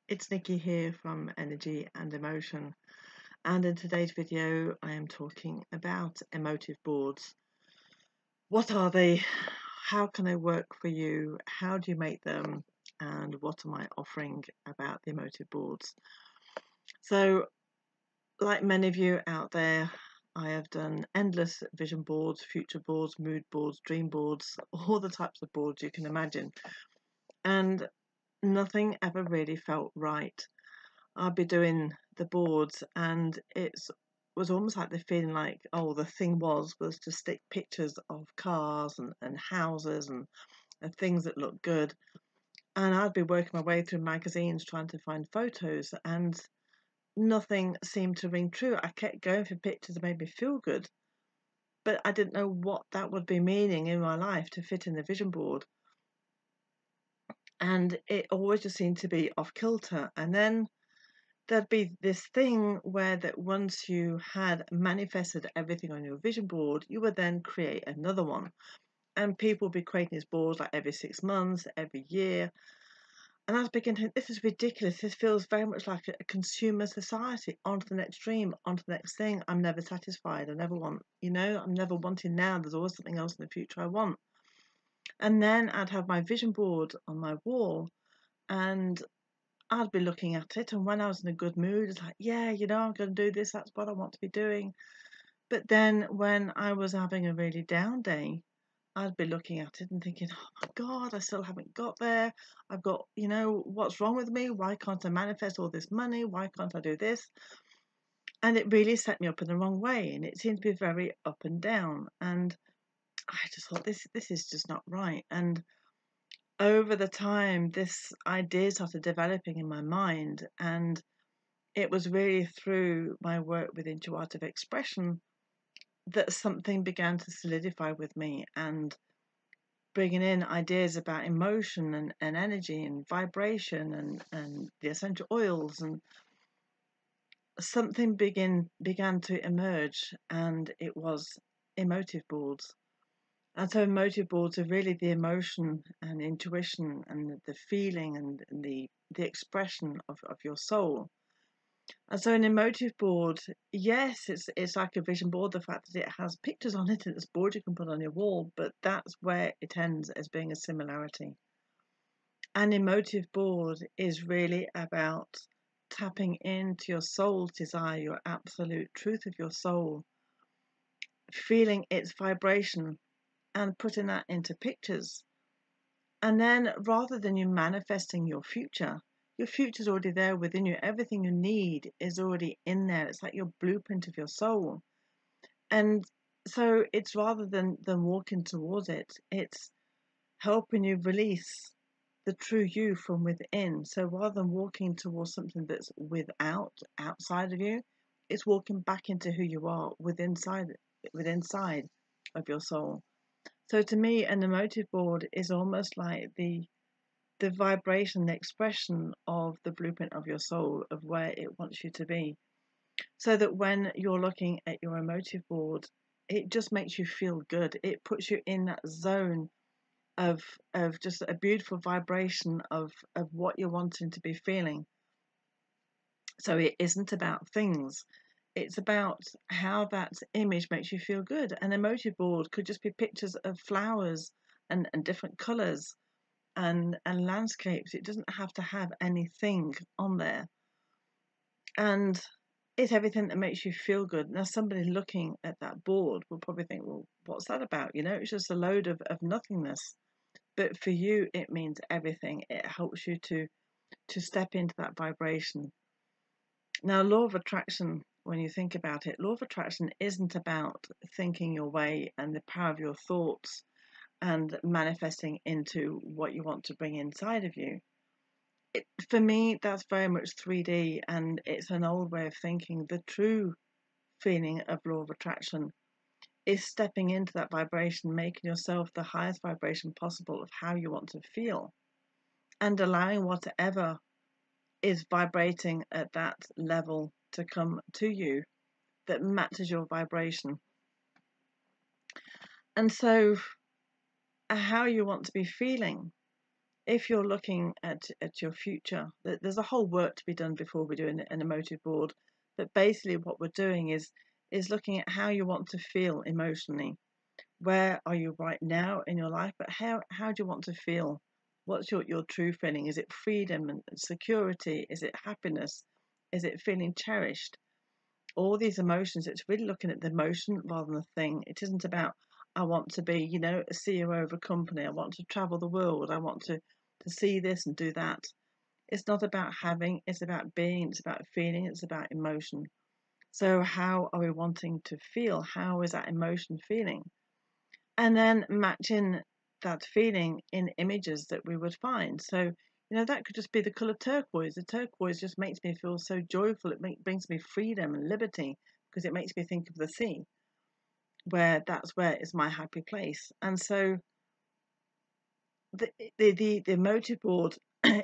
It's Nikki here from Energy and Emotion, and in today's video I am talking about emotive boards. What are they? How can they work for you? How do you make them? And what am I offering about the emotive boards? So, like many of you out there, I have done endless vision boards, future boards, mood boards, dream boards, all the types of boards you can imagine, and nothing ever really felt right. I'd be doing the boards and it was almost like the feeling like, oh, the thing was to stick pictures of cars and houses and things that look good. And I'd be working my way through magazines trying to find photos and nothing seemed to ring true. I kept going for pictures that made me feel good, but I didn't know what that would be meaning in my life to fit in the vision board. And it always just seemed to be off kilter. And then there'd be this thing where that once you had manifested everything on your vision board, you would then create another one. And people would be creating these boards like every 6 months, every year. And I was beginning to think, this is ridiculous. This feels very much like a consumer society. On to the next dream, on to the next thing. I'm never satisfied. I never want, I'm never wanting now. There's always something else in the future I want. And then I'd have my vision board on my wall and I'd be looking at it, and when I was in a good mood, it's like, yeah, I'm going to do this, that's what I want to be doing. But then when I was having a really down day, I'd be looking at it and thinking, oh my God, I still haven't got there. I've got, what's wrong with me? Why can't I manifest all this money? Why can't I do this? And it really set me up in the wrong way, and it seemed to be very up and down. And I just thought, this is just not right. And over the time, this idea started developing in my mind, and it was really through my work with intuitive expression that something began to solidify with me, and bringing in ideas about emotion and energy and vibration and the essential oils, and something began to emerge, and it was emotive boards. And so emotive boards are really the emotion and intuition and the feeling and the expression of your soul. And so an emotive board, yes, it's like a vision board, the fact that it has pictures on it and it's a board you can put on your wall, but that's where it ends as being a similarity. An emotive board is really about tapping into your soul's desire, your absolute truth of your soul, feeling its vibration and putting that into pictures. And then rather than you manifesting your future's already there within you. Everything you need is already in there. It's like your blueprint of your soul. And so it's rather than walking towards it, it's helping you release the true you from within. So rather than walking towards something that's outside of you, it's walking back into who you are within inside of your soul. So to me, an emotive board is almost like the vibration, the expression of the blueprint of your soul, of where it wants you to be. So that when you're looking at your emotive board, it just makes you feel good. It puts you in that zone of just a beautiful vibration of what you're wanting to be feeling. So it isn't about things. It's about how that image makes you feel good. An emotive board could just be pictures of flowers and different colours and landscapes. It doesn't have to have anything on there. And it's everything that makes you feel good. Now, somebody looking at that board will probably think, well, what's that about? It's just a load of nothingness. But for you, it means everything. It helps you to step into that vibration. Now, law of attraction, when you think about it, law of attraction isn't about thinking your way and the power of your thoughts and manifesting into what you want to bring inside of you. For me, that's very much 3D, and it's an old way of thinking. The true feeling of law of attraction is stepping into that vibration, making yourself the highest vibration possible of how you want to feel, and allowing whatever is vibrating at that level to come to you that matches your vibration. And so, how you want to be feeling if you're looking at your future, there's a whole work to be done before we do an emotive board. But basically, what we're doing is looking at how you want to feel emotionally. Where are you right now in your life? But how do you want to feel? What's your true feeling? Is it freedom and security? Is it happiness? Is it feeling cherished? All these emotions, it's really looking at the emotion rather than the thing. It isn't about, I want to be, a CEO of a company. I want to travel the world. I want to see this and do that. It's not about having, it's about being, it's about feeling, it's about emotion. So how are we wanting to feel? How is that emotion feeling? And then matching that feeling in images that we would find. So, that could just be the color turquoise. The turquoise just makes me feel so joyful. It brings me freedom and liberty because it makes me think of the sea, where that's where is my happy place. And so the emotive board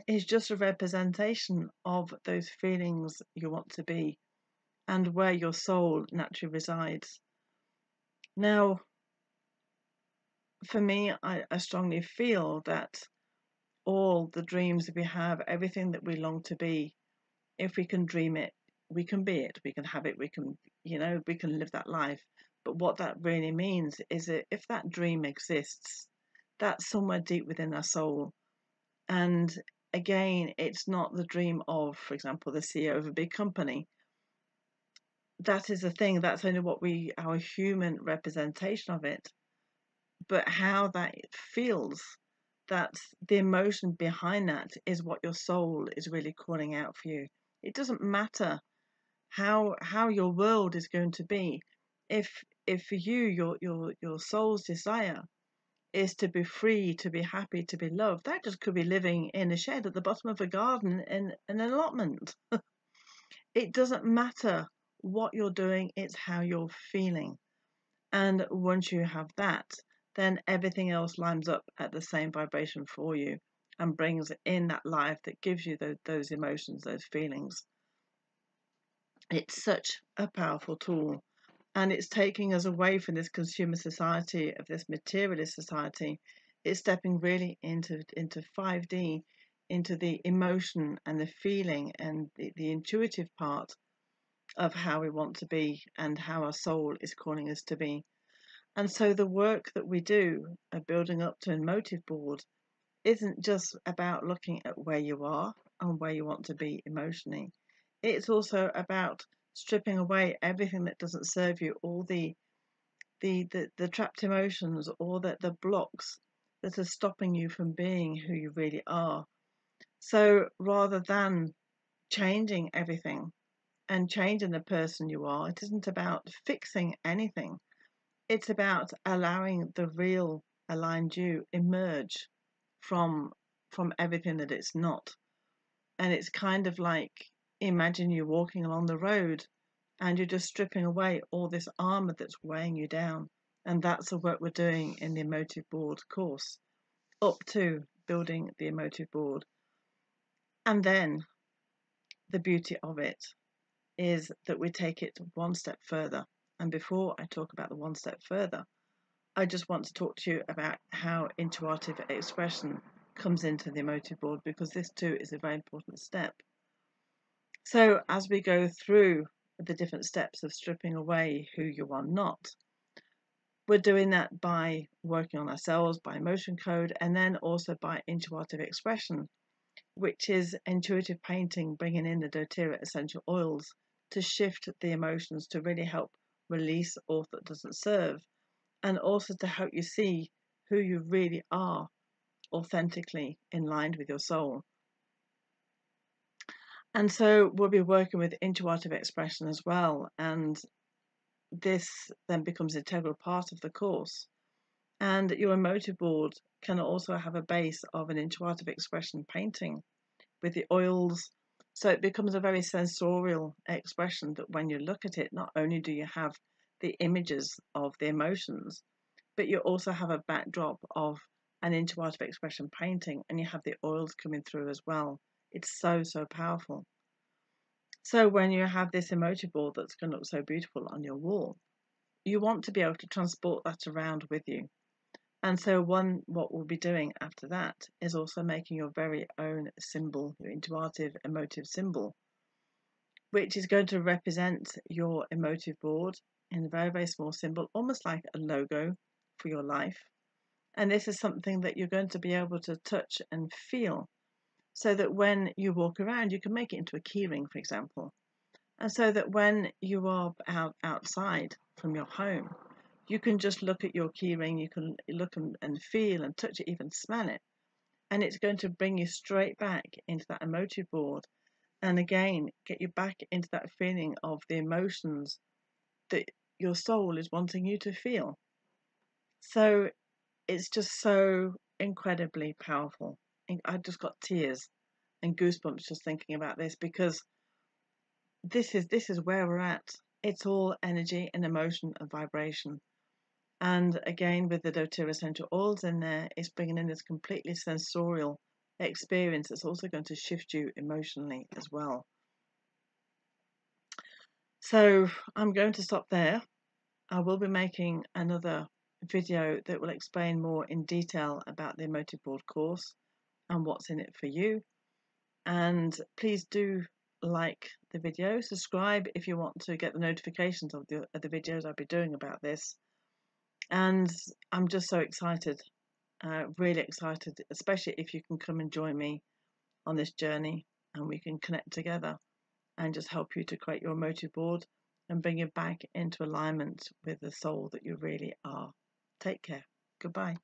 is just a representation of those feelings you want to be and where your soul naturally resides. Now, for me, I strongly feel that all the dreams that we have, everything that we long to be, if we can dream it, we can be it, we can have it, we can, we can live that life. But what that really means is that if that dream exists, that's somewhere deep within our soul. And again, it's not the dream of, for example, the CEO of a big company. That is the thing, that's only our human representation of it. But how that feels, that's the emotion behind that is what your soul is really calling out for you. It doesn't matter how your world is going to be. If for you your soul's desire is to be free, to be happy, to be loved, that just could be living in a shed at the bottom of a garden in an allotment. It doesn't matter what you're doing, it's how you're feeling. And once you have that, then everything else lines up at the same vibration for you and brings in that life that gives you those emotions, those feelings. It's such a powerful tool. And it's taking us away from this consumer society, of this materialist society. It's stepping really into 5D, into the emotion and the feeling and the intuitive part of how we want to be and how our soul is calling us to be. And so the work that we do of building up to a emotive board isn't just about looking at where you are and where you want to be emotionally. It's also about stripping away everything that doesn't serve you, all the trapped emotions or the blocks that are stopping you from being who you really are. So rather than changing everything and changing the person you are, it isn't about fixing anything. It's about allowing the real aligned you emerge from everything that it's not. And it's kind of like, imagine you walking along the road and you're just stripping away all this armor that's weighing you down. And that's the work we're doing in the emotive board course, up to building the emotive board. And then the beauty of it is that we take it one step further. And before I talk about the one step further, I just want to talk to you about how intuitive expression comes into the emotive board, because this too is a very important step. So as we go through the different steps of stripping away who you are not, we're doing that by working on ourselves, by emotion code, and then also by intuitive expression, which is intuitive painting, bringing in the doTERRA essential oils to shift the emotions to really help release all that doesn't serve, and also to help you see who you really are authentically in line with your soul. And so we'll be working with intuitive expression as well, and this then becomes an integral part of the course. And your emotive board can also have a base of an intuitive expression painting with the oils. So it becomes a very sensorial expression that when you look at it, not only do you have the images of the emotions, but you also have a backdrop of an intuitive expression painting, and you have the oils coming through as well. It's so, so powerful. So when you have this emoji board that's going to look so beautiful on your wall, you want to be able to transport that around with you. And so what we'll be doing after that is also making your very own symbol, your intuitive emotive symbol, which is going to represent your emotive board in a very, very small symbol, almost like a logo for your life. And this is something that you're going to be able to touch and feel, so that when you walk around, you can make it into a keyring, for example. And so that when you are outside from your home, you can just look at your keyring, you can look and feel and touch it, even smell it. And it's going to bring you straight back into that emotive board. And again, get you back into that feeling of the emotions that your soul is wanting you to feel. So it's just so incredibly powerful. I just got tears and goosebumps just thinking about this, because this is where we're at. It's all energy and emotion and vibration. And again, with the doTERRA essential oils in there, it's bringing in this completely sensorial experience that's also going to shift you emotionally as well. So I'm going to stop there. I will be making another video that will explain more in detail about the Emotive Board course and what's in it for you. And please do like the video, subscribe if you want to get the notifications of the videos I'll be doing about this. And I'm just so excited, really excited, especially if you can come and join me on this journey and we can connect together and just help you to create your emotive board and bring you back into alignment with the soul that you really are. Take care. Goodbye.